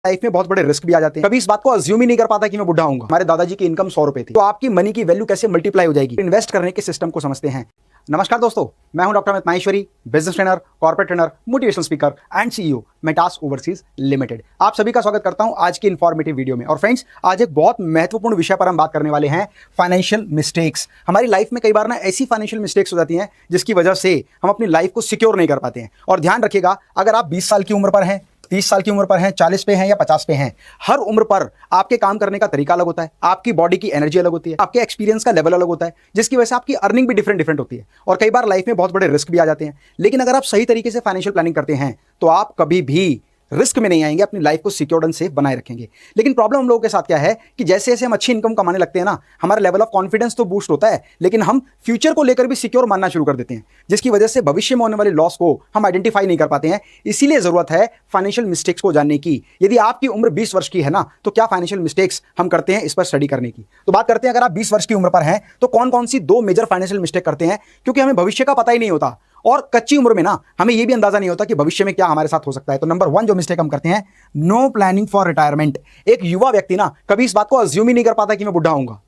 Life में बहुत बड़े रिस्क भी आ जाते हैं। कभी इस बात को अज्यूम ही नहीं कर पाता कि मैं बुढ़ा होऊंगा। हमारे दादाजी की इनकम 100 रुपए थी, तो आपकी मनी की वैल्यू कैसे मल्टीप्लाई हो जाएगी, इन्वेस्ट करने के सिस्टम को समझते हैं। नमस्कार दोस्तों, मैं हूं doctor Amit Maheshwari, business trainer, corporate trainer, motivational speaker and CEO Metas overseas limited. आप सभी का स्वागत करता हूं आज की इंफॉर्मेटिव वीडियो में। और फ्रेंड्स, आज एक बहुत महत्वपूर्ण विषय पर हम बात करने वाले हैं, फाइनेंशियल मिस्टेक्स। हमारी लाइफ में कई बार ना ऐसी फाइनेंशियल मिस्टेक्स हो जाती हैं जिसकी वजह से हम अपनी लाइफ को सिक्योर नहीं कर पाते हैं। और ध्यान रखिएगा, अगर आप 20 साल की उम्र पर हैं, 30 साल की उम्र पर हैं, 40 पे हैं या 50 पे हैं, हर उम्र पर आपके काम करने का तरीका अलग होता है, आपकी बॉडी की एनर्जी अलग होती है, आपके एक्सपीरियंस का लेवल अलग होता है, जिसकी वजह से आपकी अर्निंग भी डिफरेंट होती है। और कई बार लाइफ में बहुत बड़े रिस्क भी आ जाते हैं। लेकिन अगर आप सही तरीके से फाइनेंशियल प्लानिंग करते हैं तो आप कभी भी रिस्क में नहीं आएंगे, अपनी लाइफ को सिक्योर्ड एंड सेफ बनाए रखेंगे। लेकिन प्रॉब्लम हम लोगों के साथ क्या है कि जैसे जैसे हम अच्छी इनकम कमाने लगते हैं ना, हमारा लेवल ऑफ कॉन्फिडेंस तो बूस्ट होता है, लेकिन हम फ्यूचर को लेकर भी सिक्योर मानना शुरू कर देते हैं, जिसकी वजह से भविष्य में होने वाले लॉस को हम आइडेंटिफाई नहीं कर पाते हैं। इसीलिए जरूरत है फाइनेंशियल मिस्टेक्स को जानने की। यदि आपकी उम्र 20 वर्ष की है ना, तो क्या फाइनेंशियल मिस्टेक्स हम करते हैं, इस पर स्टडी करने की। तो बात करते हैं, अगर आप 20 वर्ष की उम्र पर हैं तो कौन कौन सी 2 मेजर फाइनेंशियल मिस्टेक करते हैं, क्योंकि हमें भविष्य का पता ही नहीं होता और कच्ची उम्र में ना हमें यह भी अंदाजा नहीं होता कि भविष्य में क्या हमारे साथ हो सकता है। तो नंबर 1 जो मिस्टेक हम करते हैं, नो प्लानिंग फॉर रिटायरमेंट। एक युवा व्यक्ति ना कभी इस बात को अज्यूम ही नहीं कर पाता कि मैं बुढ़ा होऊंगा,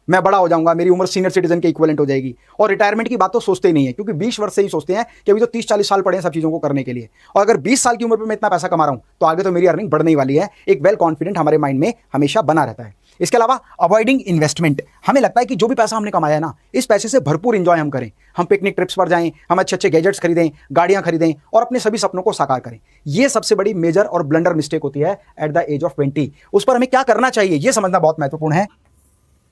मैं बड़ा हो जाऊंगा, मेरी उम्र सीनियर सिटीजन के इक्विवेलेंट हो जाएगी, और रिटायरमेंट की बात तो सोचते ही नहीं है, क्योंकि 20 वर्ष से ही सोचते हैं कि अभी तो 30-40 साल पड़े हैं सब चीज़ों को करने के लिए। और अगर 20 साल की उम्र पर मैं इतना पैसा कमा रहा हूं तो आगे तो मेरी अर्निंग बढ़ने ही वाली है। एक वेल कॉन्फिडेंट हमारे माइंड में हमेशा बना रहता है। इसके अलावा अवॉइडिंग इन्वेस्टमेंट। हमें लगता है कि जो भी पैसा हमने कमाया है ना, इस पैसे से भरपूर एंजॉय हम करें, हम पिकनिक ट्रिप्स पर जाएं, हम अच्छे अच्छे गैजेट्स खरीदें, गाड़ियां खरीदें और अपने सभी सपनों को साकार करें। यह सबसे बड़ी मेजर और ब्लंडर मिस्टेक होती है एट द एज ऑफ 20। उस पर हमें क्या करना चाहिए यह समझना बहुत महत्वपूर्ण है।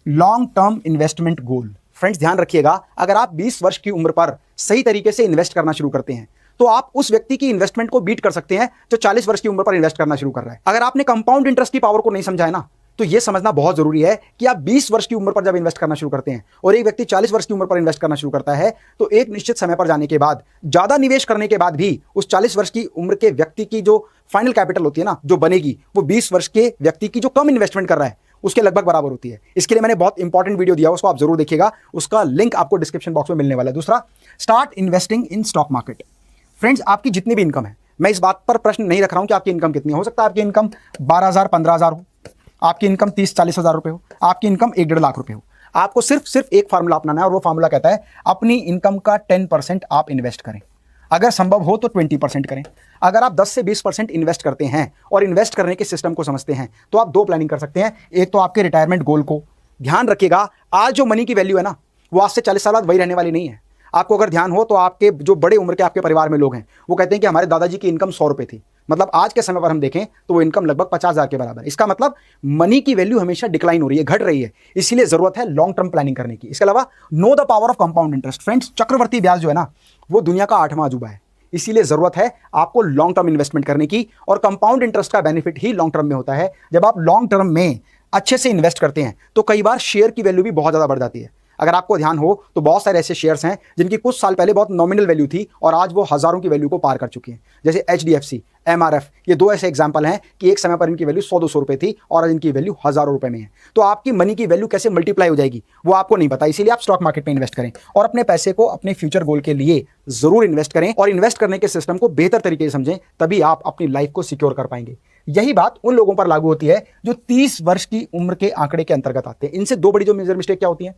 लॉन्ग टर्म इन्वेस्टमेंट गोल। फ्रेंड्स, ध्यान रखिएगा, अगर आप 20 वर्ष की उम्र पर सही तरीके से इन्वेस्ट करना शुरू करते हैं तो आप उस व्यक्ति की इन्वेस्टमेंट को बीट कर सकते हैं जो 40 वर्ष की उम्र पर इन्वेस्ट करना शुरू कर रहा है। अगर आपने कंपाउंड इंटरेस्ट की पावर को नहीं समझा है ना, तो यह समझना बहुत जरूरी है कि आप 20 वर्ष की उम्र पर जब इन्वेस्ट करना शुरू करते हैं और एक व्यक्ति 40 वर्ष की उम्र पर इन्वेस्ट करना शुरू करता है, तो एक निश्चित समय पर जाने के बाद, ज्यादा निवेश करने के बाद भी उस 40 वर्ष की उम्र के व्यक्ति की जो फाइनल कैपिटल होती है ना, जो बनेगी, वो 20 वर्ष के व्यक्ति की जो कम इन्वेस्टमेंट कर रहा है उसके लगभग बराबर होती है। इसके लिए मैंने बहुत इंपॉर्टेंट वीडियो दिया, उसको आप जरूर देखिएगा, उसका लिंक आपको डिस्क्रिप्शन बॉक्स में मिलने वाला है। दूसरा, start investing in stock market. Friends, आपकी जितनी भी इनकम है, मैं इस बात पर प्रश्न नहीं रख रहा हूं कि आपकी इनकम कितनी हो सकता है। आपकी इनकम 12,000 15,000 हो, आपकी इनकम 30-40 हज़ार रुपए हो, आपकी इनकम 1-1.5 लाख रुपए हो। आपको सिर्फ एक फार्मूला अपनाना है, और वो फार्मूला कहता है अपनी इनकम का 10% आप इन्वेस्ट करें। अगर संभव हो तो 20% करें। अगर आप 10 से 20% इन्वेस्ट करते हैं और इन्वेस्ट करने के सिस्टम को समझते हैं तो आप 2 प्लानिंग कर सकते हैं। एक तो आपके रिटायरमेंट गोल को ध्यान रखिएगा, आज जो मनी की वैल्यू है ना, वो आज से 40 साल बाद वही रहने वाली नहीं है। आपको अगर ध्यान हो तो आपके जो बड़े उम्र के आपके परिवार में लोग हैं वो कहते हैं कि हमारे दादाजी की इनकम 100 रुपए थी, मतलब आज के समय पर हम देखें तो वो इनकम लगभग 50,000 के बराबर है। इसका मतलब मनी की वैल्यू हमेशा डिक्लाइन हो रही है, घट रही है। इसीलिए जरूरत है लॉन्ग टर्म प्लानिंग करने की। इसके अलावा know the power of compound interest. Friends, चक्रवर्ती ब्याज जो है ना, वो दुनिया का 8वां अजूबा है। इसीलिए जरूरत है आपको लॉन्ग टर्म इन्वेस्टमेंट करने की, और कंपाउंड इंटरेस्ट का बेनिफिट ही लॉन्ग टर्म में होता है। जब आप लॉन्ग टर्म में अच्छे से इन्वेस्ट करते हैं तो कई बार शेयर की वैल्यू भी बहुत ज्यादा बढ़ जाती है। अगर आपको ध्यान हो तो बहुत सारे ऐसे शेयर्स हैं जिनकी कुछ साल पहले बहुत नॉमिनल वैल्यू थी और आज वो हजारों की वैल्यू को पार कर चुकी हैं, जैसे HDFC, MRF। ये 2 ऐसे एग्जांपल हैं कि एक समय पर इनकी वैल्यू 100-200 रुपए थी और आज इनकी वैल्यू हजारों रुपए में है। तो आपकी मनी की वैल्यू कैसे मल्टीप्लाई हो जाएगी वो आपको नहीं पता। इसीलिए आप स्टॉक मार्केट में इन्वेस्ट करें और अपने पैसे को अपने फ्यूचर गोल के लिए जरूर इन्वेस्ट करें, और इन्वेस्ट करने के सिस्टम को बेहतर तरीके से समझें, तभी आप अपनी लाइफ को सिक्योर कर पाएंगे। यही बात उन लोगों पर लागू होती है जो 30 वर्ष की उम्र के आंकड़े के अंतर्गत आते हैं। इनसे 2 बड़ी जो मेजर मिस्टेक क्या होती है,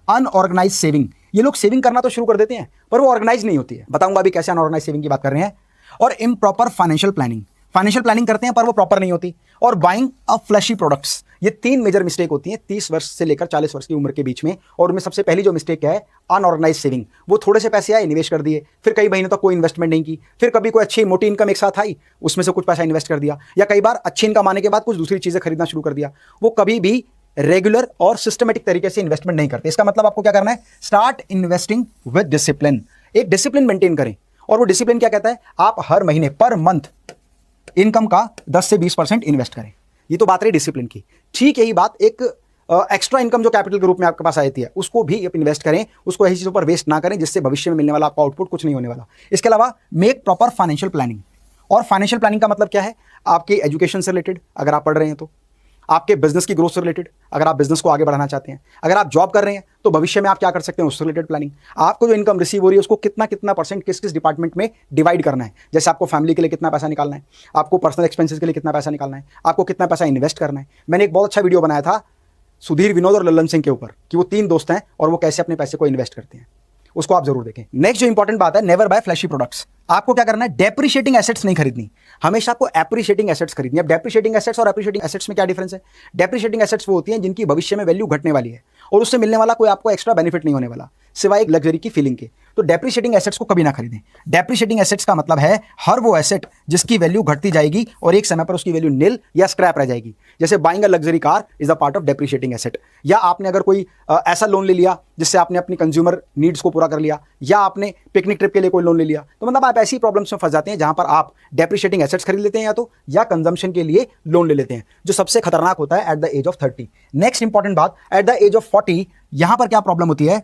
अनऑर्गेनाइज सेविंग। ये लोग सेविंग करना तो शुरू कर देते हैं पर वो ऑर्गेनाइज नहीं होती है। बताऊंगा अभी कैसे अनऑर्गेनाइज सेविंग की बात कर रहे हैं। और improper financial planning. Financial planning करते हैं पर वो प्रॉपर नहीं होती। और बाइंग अ फ्लैशी प्रोडक्ट्स। ये 3 मेजर मिस्टेक होती हैं 30 वर्ष से लेकर 40 वर्ष की उम्र के बीच में। और उनमें सबसे पहली जो मिस्टेक है, अनऑर्गेनाइज सेविंग। वो थोड़े से पैसे आए, निवेश कर दिए, फिर कई महीनों तक कोई इन्वेस्टमेंट नहीं की, फिर कभी कोई अच्छी मोटी इनकम एक साथ आई, उसमें से कुछ पैसा इन्वेस्ट कर दिया, या कई बार अच्छी इनकम आने के बाद कुछ दूसरी चीजें खरीदना शुरू कर दिया। वो कभी भी रेगुलर और सिस्टमेटिक तरीके से इन्वेस्टमेंट नहीं करते। इसका मतलब आपको क्या करना है, स्टार्ट इन्वेस्टिंग विद डिसिप्लिन। एक डिसिप्लिन मेंटेन करें। और वो डिसिप्लिन क्या कहता है, आप हर महीने पर मंथ इनकम का 10 से 20% इन्वेस्ट करें। ये तो बात रही डिसिप्लिन की। ठीक यही बात एक एक्स्ट्रा इनकम जो कैपिटल के रूप में आपके पास आती है उसको भी इन्वेस्ट करें, उसको ऐसी चीज़ों पर वेस्ट ना करें जिससे भविष्य में मिलने वाला आपका आउटपुट कुछ नहीं होने वाला। इसके अलावा मेक प्रॉपर फाइनेंशियल प्लानिंग। और फाइनेंशियल प्लानिंग का मतलब क्या है, आपके एजुकेशन से रिलेटेड अगर आप पढ़ रहे हैं तो, आपके बिजनेस की ग्रोथ से रिलेटेड, अगर आप बिजनेस को आगे बढ़ाना चाहते हैं, अगर आप जॉब कर रहे हैं तो भविष्य में आप क्या कर सकते हैं उससे रिलेटेड प्लानिंग, आपको जो इनकम रिसीव हो रही है उसको कितना कितना परसेंट किस किस डिपार्टमेंट में डिवाइड करना है, जैसे आपको फैमिली के लिए कितना पैसा निकालना है, आपको पर्सनल एक्सपेंसेस के लिए कितना पैसा निकालना है, आपको कितना पैसा इन्वेस्ट करना है। मैंने एक बहुत अच्छा वीडियो बनाया था सुधीर, विनोद और लल्लन सिंह के ऊपर कि वो 3 दोस्त हैं और वो कैसे अपने पैसे को इन्वेस्ट करते हैं, उसको आप जरूर देखें। नेक्स्ट जो इंपॉर्टेंट बात है, नेवर बाय फ्लैशी प्रोडक्ट्स। आपको क्या करना है, डेप्रिशिएटिंग एसेट्स नहीं खरीदनी, हमेशा आपको एप्रिशिएटिंग एसेट्स खरीदनी है। अब डेप्रिशिएटिंग एसेट्स और एप्रिशिएटिंग एसेट्स में क्या डिफरेंस है? डेप्रिशिएटिंग एसेट्स वो होती हैं जिनकी भविष्य में वैल्यू घटने वाली है और उससे मिलने वाला कोई आपको एक्स्ट्रा बेनिफिट नहीं होने वाला सिवाय एक लग्जरी की फीलिंग के। तो डेप्रिशिएटिंग एसेट्स को कभी ना खरीदें। डेप्रिशिएटिंग एसेट्स का मतलब है हर वो एसेट जिसकी वैल्यू घटती जाएगी और एक समय पर उसकी वैल्यू निल या स्क्रैप रह जाएगी। जैसे buying a luxury car is a part of depreciating asset, या आपने अगर कोई ऐसा लोन ले लिया जिससे आपने अपनी कंज्यूमर नीड्स को पूरा कर लिया, या आपने पिकनिक ट्रिप के लिए कोई लोन ले लिया, तो मतलब आप ऐसी प्रॉब्लम्स में फंस जाते हैं जहां पर आप डेप्रिशिएटिंग एसेट्स खरीद लेते हैं या कंजम्पशन के लिए लोन ले लेते हैं, जो सबसे खतरनाक होता है at the age of 30। Next important बात, एट द एज ऑफ 40 यहां पर क्या प्रॉब्लम होती है?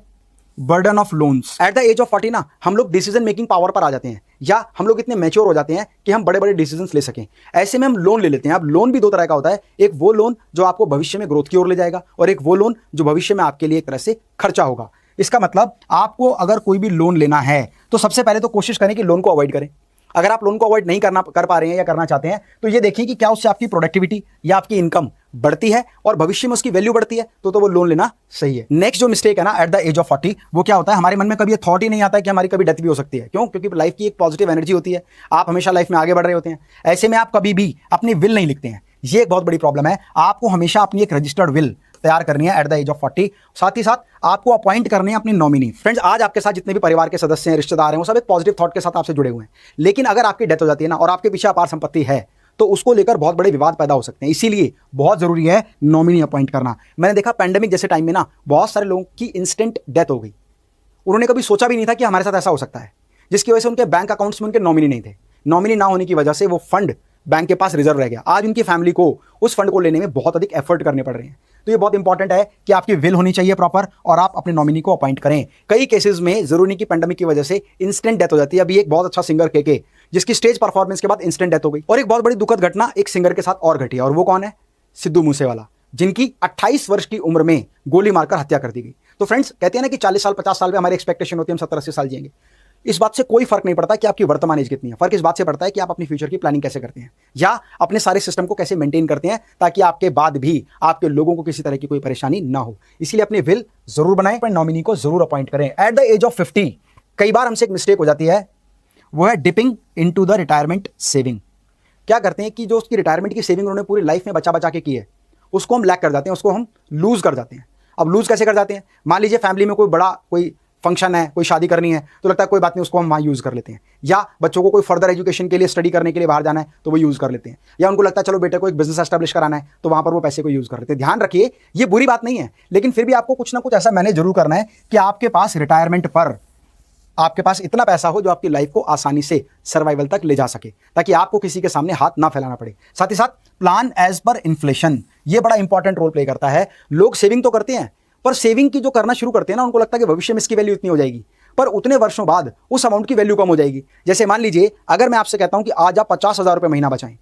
Burden of loans. At the age of 40 ना हम लोग डिसीजन मेकिंग पावर पर आ जाते हैं, या हम लोग इतने मैच्योर हो जाते हैं कि हम बड़े बड़े डिसीजंस ले सकें। ऐसे में हम लोन ले लेते हैं। अब लोन भी 2 तरह का होता है, एक वो लोन जो आपको भविष्य में ग्रोथ की ओर ले जाएगा और एक वो लोन जो भविष्य में आपके लिए एक तरह से खर्चा होगा। इसका मतलब आपको अगर कोई भी लोन लेना है तो सबसे पहले तो कोशिश करें कि लोन को अवॉइड करें। अगर आप लोन को अवॉइड नहीं कर पा रहे हैं या करना चाहते हैं तो ये देखिए कि क्या उससे आपकी प्रोडक्टिविटी या आपकी इनकम बढ़ती है और भविष्य में उसकी वैल्यू बढ़ती है, तो वो लोन लेना सही है। नेक्स्ट जो मिस्टेक है ना एट द एज ऑफ 40, वो क्या होता है, हमारे मन में कभी ये थॉट ही नहीं आता है कि हमारी कभी डेथ भी हो सकती है। क्यों? क्योंकि लाइफ की एक पॉजिटिव एनर्जी होती है, आप हमेशा लाइफ में आगे बढ़ रहे होते हैं। ऐसे में आप कभी भी अपनी विल नहीं लिखते हैं, ये एक बहुत बड़ी प्रॉब्लम है। आपको हमेशा अपनी एक रजिस्टर्ड विल तैयार करनी है एट द एज ऑफ 40। साथ ही साथ आपको अपॉइंट करने हैं अपनी नॉमिनी। फ्रेंड्स, आज आपके साथ जितने भी परिवार के सदस्य हैं, रिश्तेदार हैं, वो सब एक पॉजिटिव थॉट के साथ आपसे जुड़े हुए हैं। लेकिन अगर आपकी डेथ हो जाती है ना और आपके पीछे अपार संपत्ति है तो उसको लेकर बहुत बड़े विवाद पैदा हो सकते हैं। इसीलिए बहुत जरूरी है नॉमिनी अपॉइंट करना। मैंने देखा पैंडेमिक जैसे टाइम में ना बहुत सारे लोगों की इंस्टेंट डेथ हो गई। उन्होंने कभी सोचा भी नहीं था कि हमारे साथ ऐसा हो सकता है, जिसकी वजह से उनके बैंक अकाउंट्स में उनके नॉमिनी नहीं थे। नॉमिनी ना होने की वजह से वो फंड बैंक के पास रिजर्व रह गया। आज उनकी फैमिली को उस फंड को लेने में बहुत अधिक एफर्ट करने पड़ रहे हैं। तो ये बहुत इंपॉर्टेंट है कि आपकी विल होनी चाहिए प्रॉपर और आप अपने नॉमिनी को अपॉइंट करें। कई केसेस में जरूरी नहीं कि पैंडेमिक की वजह से इंस्टेंट डेथ हो जाती है। अभी एक बहुत अच्छा सिंगर के जिसकी स्टेज परफॉर्मेंस के बाद इंस्टेंट डेथ हो गई। और एक बहुत बड़ी दुखद घटना एक सिंगर के साथ और घटी है, और वो कौन है? सिद्धू मूसेवाला, जिनकी 28 वर्ष की उम्र में गोली मारकर हत्या कर दी गई। तो फ्रेंड्स, कहते हैं ना कि 40 साल 50 साल में हमारी एक्सपेक्टेशन होती है हम 70-80 साल जिएंगे। इस बात से कोई फर्क नहीं पड़ता कि आपकी वर्तमान एज कितनी है, फर्क इस बात से पड़ता है कि आप अपनी फ्यूचर की प्लानिंग कैसे करते हैं या अपने सारे सिस्टम को कैसे मेंटेन करते हैं ताकि आपके बाद भी आपके लोगों को किसी तरह की कोई परेशानी ना हो। इसीलिए अपनी विल जरूर बनाएं, अपने नॉमिनी को जरूर अपॉइंट करें। एट द एज ऑफ 50 कई बार हमसे एक मिस्टेक हो जाती है, वो है dipping into the retirement saving. क्या करते हैं कि जो उसकी रिटायरमेंट की सेविंग उन्होंने पूरी लाइफ में बचा बचा के की है, उसको हम लैक कर जाते हैं, उसको हम लूज कर जाते हैं। अब लूज कैसे कर जाते हैं? मान लीजिए फैमिली में कोई बड़ा कोई फंक्शन है, कोई शादी करनी है, तो लगता है कोई बात नहीं, उसको हम वहाँ यूज़ कर लेते हैं। या बच्चों को कोई फर्दर एजुकेशन के लिए, स्टडी करने के लिए बाहर जाना है तो वो यूज़ कर लेते हैं। या उनको लगता है चलो बेटे को एक बिजनेस एस्टैब्लिश कराना है तो वहाँ पर वो पैसे को यूज़ कर लेते हैं। ध्यान रखिए, ये बुरी बात नहीं है, लेकिन फिर भी आपको कुछ ना कुछ ऐसा मैनेज जरूर करना है कि आपके पास रिटायरमेंट पर आपके पास इतना पैसा हो जो आपकी लाइफ को आसानी से सर्वाइवल तक ले जा सके, ताकि आपको किसी के सामने हाथ ना फैलाना पड़े। साथ ही साथ प्लान एज पर इन्फ्लेशन, ये बड़ा इंपॉर्टेंट रोल प्ले करता है। लोग सेविंग तो करते हैं, पर सेविंग की जो करना शुरू करते हैं ना, उनको लगता है कि भविष्य में इसकी वैल्यू इतनी हो जाएगी, पर उतने वर्षों बाद उस अमाउंट की वैल्यू कम हो जाएगी। जैसे मान लीजिए अगर मैं आपसे कहता हूं कि आज आप 50,000 रुपये महीना बचाएं,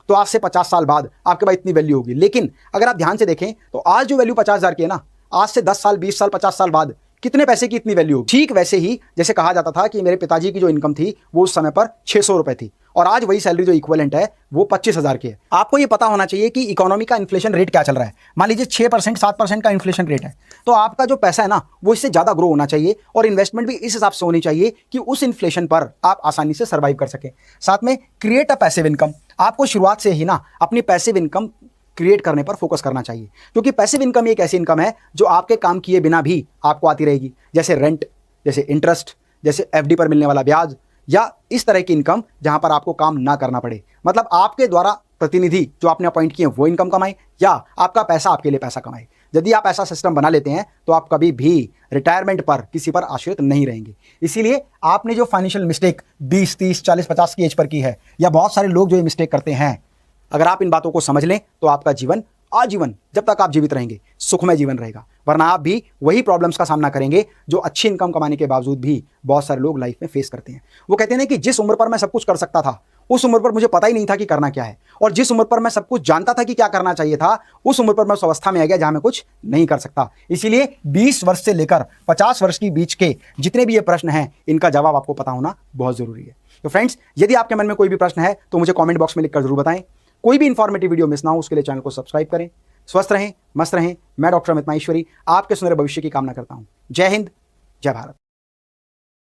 तो आज से 50 साल बाद आपके पास इतनी वैल्यू होगी। लेकिन अगर आप ध्यान से देखें तो आज जो वैल्यू 50,000 की है ना, आज से 10 साल 20 साल 50 साल बाद कितने पैसे की इतनी वैल्यू होगी। ठीक वैसे ही जैसे कहा जाता था कि मेरे पिताजी की जो इनकम थी वो उस समय पर 600 रुपए थी, और आज वही सैलरी जो इक्विवेलेंट है वो 25,000 की है। आपको ये पता होना चाहिए कि इकोनॉमी का इन्फ्लेशन रेट क्या चल रहा है। मान लीजिए 6% 7% का इन्फ्लेशन रेट है, तो आपका जो पैसा है ना वो इससे ज़्यादा ग्रो होना चाहिए, और इन्वेस्टमेंट भी इस हिसाब से होनी चाहिए कि उस इन्फ्लेशन पर आप आसानी से सर्वाइव कर सकें। साथ में क्रिएट अ पैसिव इनकम, आपको शुरुआत से ही ना अपनी पैसिव इनकम क्रिएट करने पर फोकस करना चाहिए, क्योंकि पैसिव इनकम एक ऐसी इनकम है जो आपके काम किए बिना भी आपको आती रहेगी, जैसे रेंट, जैसे इंटरेस्ट, जैसे एफडी पर मिलने वाला ब्याज, या इस तरह की इनकम जहां पर आपको काम ना करना पड़े। मतलब आपके द्वारा प्रतिनिधि जो आपने अपॉइंट किए वो इनकम कमाए, या आपका पैसा आपके लिए पैसा कमाए। यदि आप ऐसा सिस्टम बना लेते हैं तो आप कभी भी रिटायरमेंट पर किसी पर आश्रित नहीं रहेंगे। इसीलिए आपने जो फाइनेंशियल मिस्टेक 20 30 40 50 की एज पर की है, या बहुत सारे लोग जो ये मिस्टेक करते हैं, अगर आप इन बातों को समझ लें तो आपका जीवन आजीवन, जब तक आप जीवित रहेंगे, सुखमय जीवन रहेगा। वरना आप भी वही प्रॉब्लम्स का सामना करेंगे जो अच्छी इनकम कमाने के बावजूद भी बहुत सारे लोग लाइफ में फेस करते हैं। वो कहते हैं कि जिस उम्र पर मैं सब कुछ कर सकता था उस उम्र पर मुझे पता ही नहीं था कि करना क्या है, और जिस उम्र पर मैं सब कुछ जानता था कि क्या करना चाहिए था, उस उम्र पर मैं उस अवस्था में आ गया जहां मैं कुछ नहीं कर सकता। इसीलिए 20 वर्ष से लेकर 50 वर्ष के बीच के जितने भी ये प्रश्न हैं, इनका जवाब आपको पता होना बहुत जरूरी है। तो फ्रेंड्स, यदि आपके मन में कोई भी प्रश्न है तो मुझे कॉमेंट बॉक्स में लिखकर जरूर बताएं। कोई भी इंफॉर्मेटिव वीडियो मिस ना हो उसके लिए चैनल को सब्सक्राइब करें। स्वस्थ रहें, मस्त रहें। मैं डॉक्टर अमित माहेश्वरी आपके सुनहरे भविष्य की कामना करता हूं। जय हिंद, जय भारत।